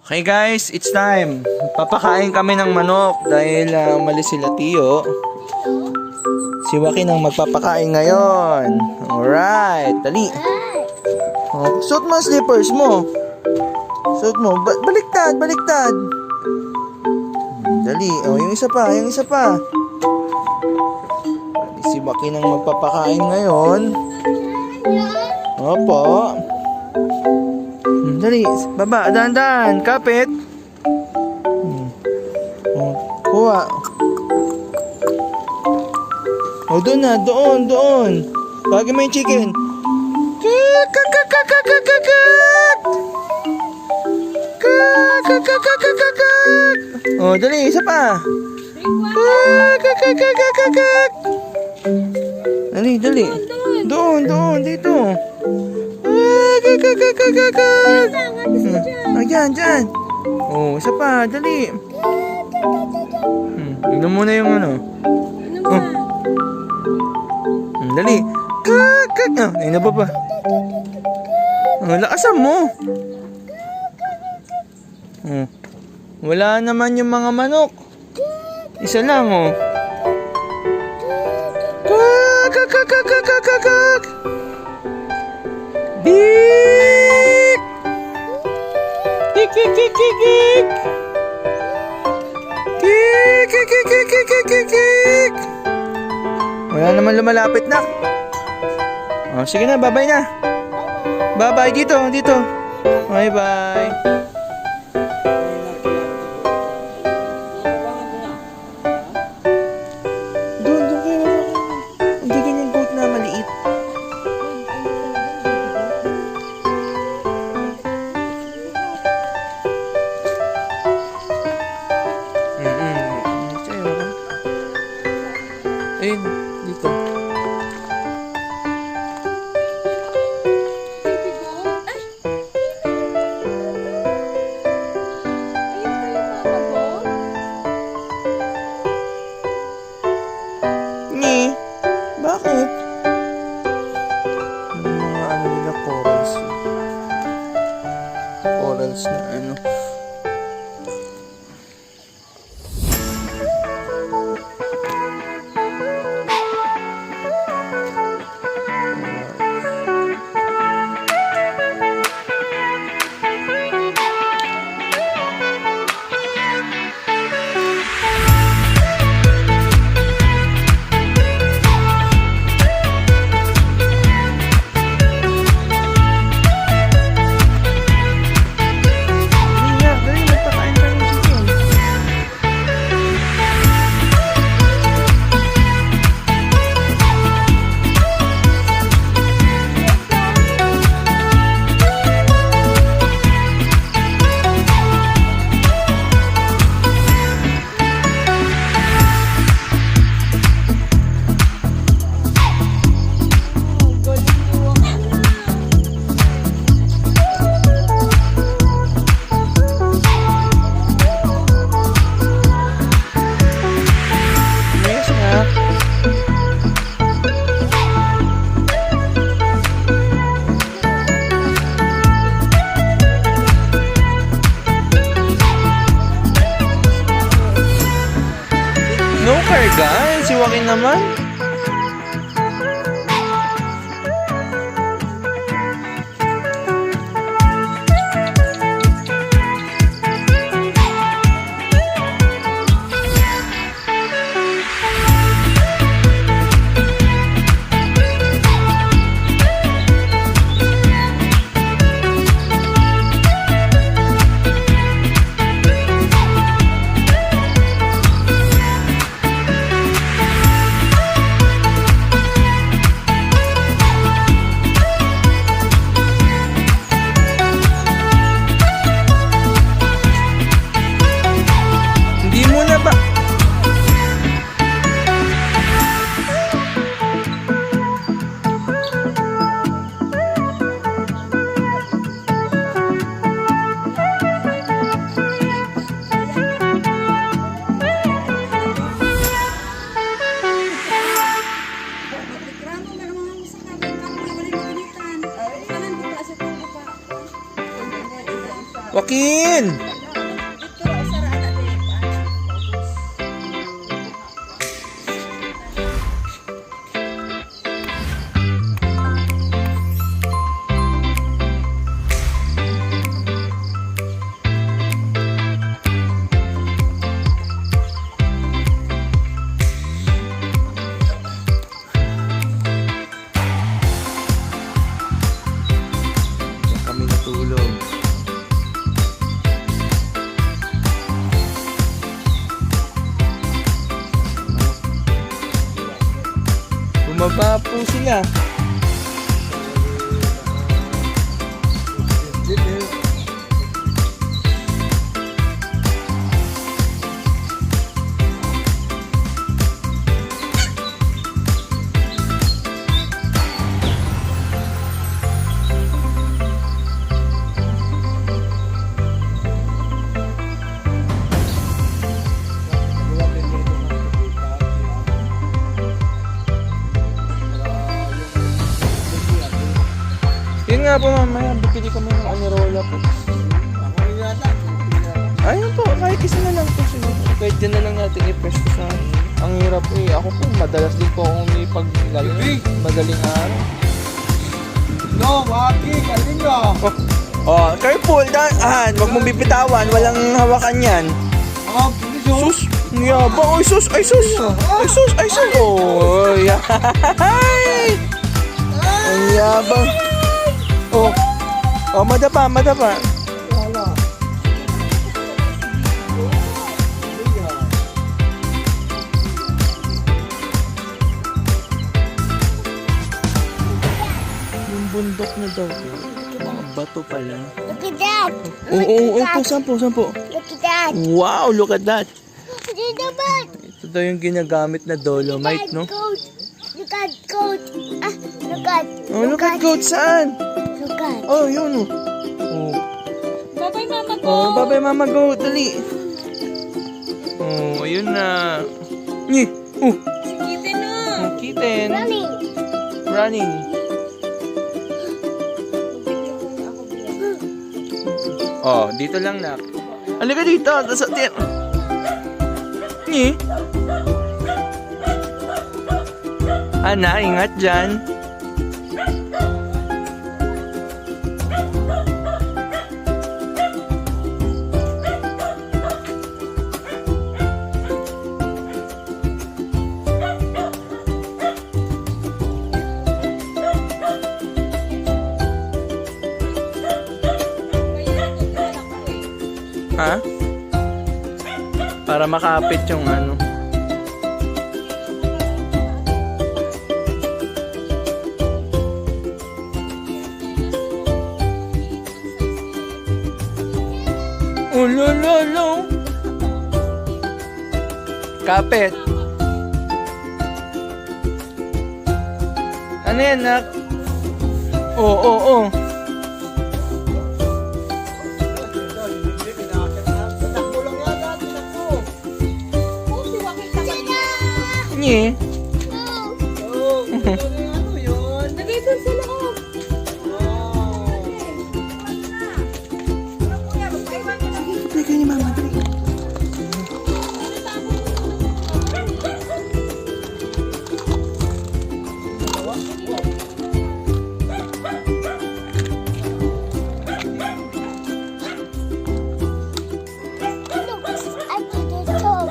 Okay guys, it's time. Papakain kami ng manok dahil umalis sila Tio. Si Joaquin ang magpapakain ngayon. Alright, dali. Oh, suot mo ang slippers mo. Suot mo. Baliktad, baliktad. Dali. Oh, yung isa pa, yung isa pa. Si Joaquin ang magpapakain ngayon. Opo. Dali, baba, dahan-dahan, kapit. Kuha. O, doon na, doon. Bagay mo yung chicken. O, dali, isa pa. Dali. Doon, dito. Dyan. Oh, isa pa, dali. Tignan mo na yung ano. Dali. Ayun na ba? Lakasan mo. Wala naman yung mga manok. Isa lang, oh. Beep! Kik! Wala naman lumalapit na. Oh, sige na, bye-bye na. Bye-bye dito. Bye-bye. Doon kayo. Hindi ganyan goat na maliit. Ayun, dito. Bakit? Yung mga ano nila, corals. Corals na ano. No care guys, si Joaquin naman. Chicken! Diyan kami natulog. Bumaba po sila. Yun nga po mamaya, bibili kami ng anirola po. Ayun po, kahit isa na lang po siguro. Kahit dyan na lang natin i-presto sa ang hirap eh. Ako po, madalas din po akong may paglalo. Madaling araw. No, Waki, kalin nyo. Oh, careful, dahan. Huwag mong bibitawan, walang hawakan yan. Sus! Ang yabang! Ay sus! Ay sus! Ay sus! Ay sus! Oh, ay! Ang yabang! Oh! Oh, madapa! Madapa! Yung bundok na daw. Mga bato pala. Look at that. Oo, po, saan po? Saan po? Look at that. Wow, look at that! Dito ba? Ito daw yung ginagamit na dolomite, no? Goat. Look at goat. Ah, look at. Oh, look at goat, saan? Look at. Oh, yun, oh. Oh, Bye-bye, Mama oh babay mama goat, dali. Oh, ayun na. Ni, oh, Kitten na. oh, kitten. Running. Running. Oh, dito lang na. Halika dito, sa atin. Ni. Ana, ingat dyan. Ha? Para makapit yung ano. Oh, lo. Kapit. Ano yan, nak? Oh. Nye. Lagay doon sa loob. Lagay ni mama, dali. Look, I did it all.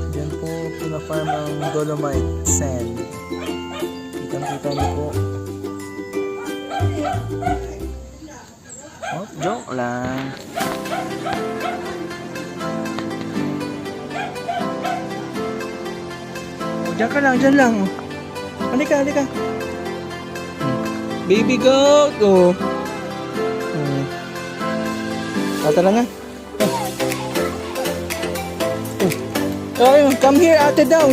Diyan po pina-farm ang dolomite sand. Kitang-kita niyo po. Oh, joke lang. Oh, dyan lang. Halika. Baby goat, oh. Tara nga. Ayun, come here, ate daw.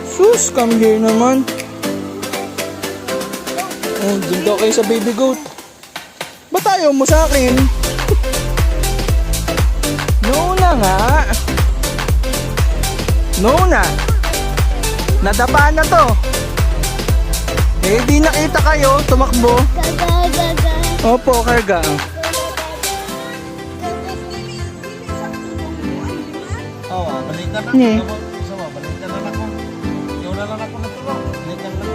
Sus, come here naman. Oh, dun daw kayo sa baby goat. Ba't ayaw mo sa akin? No na nga. No na. Nadapa na to. Eh, di nakita kayo, tumakbo. Gaga. Opo, karga. Oo, balikan na. Ne. Sama, balikan na ako. Ikaw na lang ako natulog. Balikan na ako.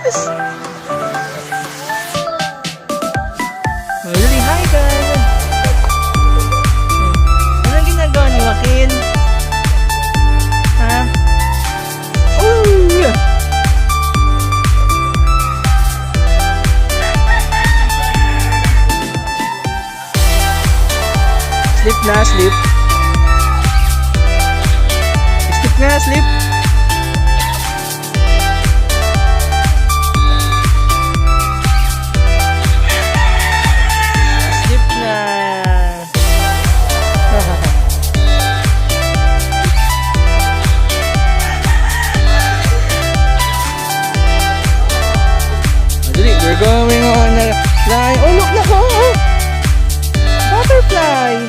Yes. Really, hi guys. Anong ginagawa ni Joaquin? Ha? Ooh! Sleep na, sleep. Sleep na, sleep. We're going on a fly. Oh, look na ko! Butterfly!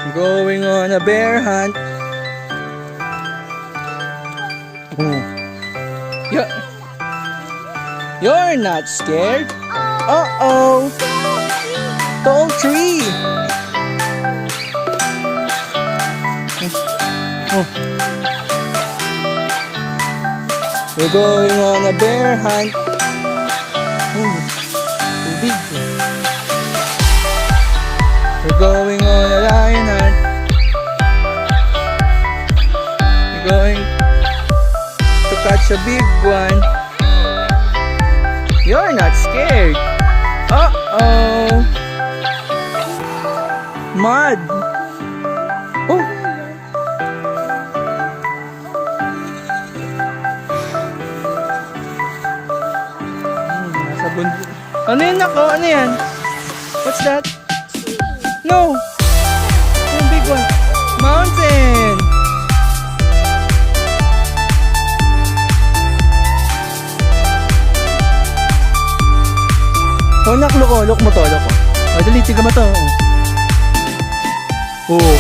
We're going on a bear hunt. You're not scared? Uh-oh! Tall tree! We're going on a bear hunt. Tubig. We're going on a lion hunt. We're going to catch a big one. You're not scared. Uh-oh. Mud. Oh. Ano yun ako? Ano yan? What's that? No! Yung big one. Mountain! Oh, naklok ko. Look mo to. Look mo. Oh, dali. Tiga mo to. Oh.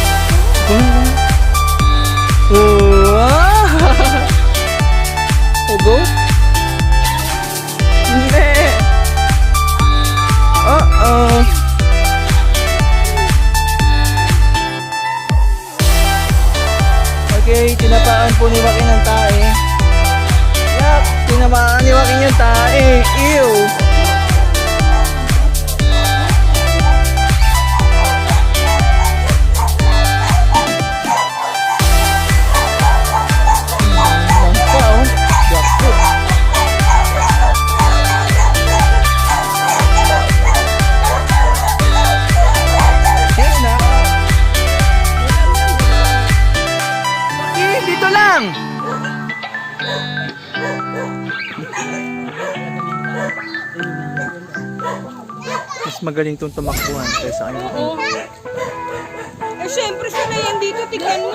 Oh. Oh, go. Hindi. Uh-oh. Okay, tinapaan po ni Joaquin ng tae. Yak! Tinamaan ni Joaquin yung tae. Ew! Bangka, oh. Gako. Yes na. Dito lang! Mas magaling tong tumakbuhan kaysa kayo. Oo. Eh, syempre sila yan dito. Tignan mo.